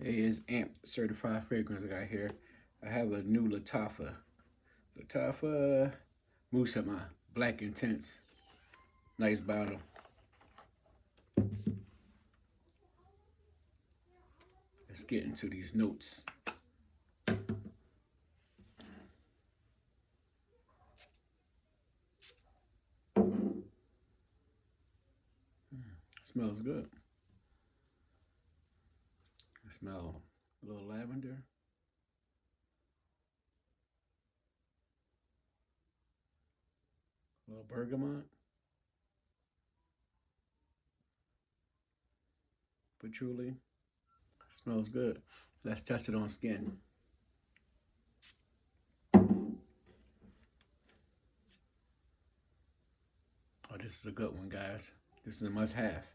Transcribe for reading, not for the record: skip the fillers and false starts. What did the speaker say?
Hey, it's AMP certified fragrance I got here. I have a new Lattafa Musama Black Intense. Nice bottle. Let's get into these notes. Smells good. I smell a little lavender. A little bergamot. Patchouli. Smells good. Let's test it on skin. Oh, this is a good one, guys. This is a must-have.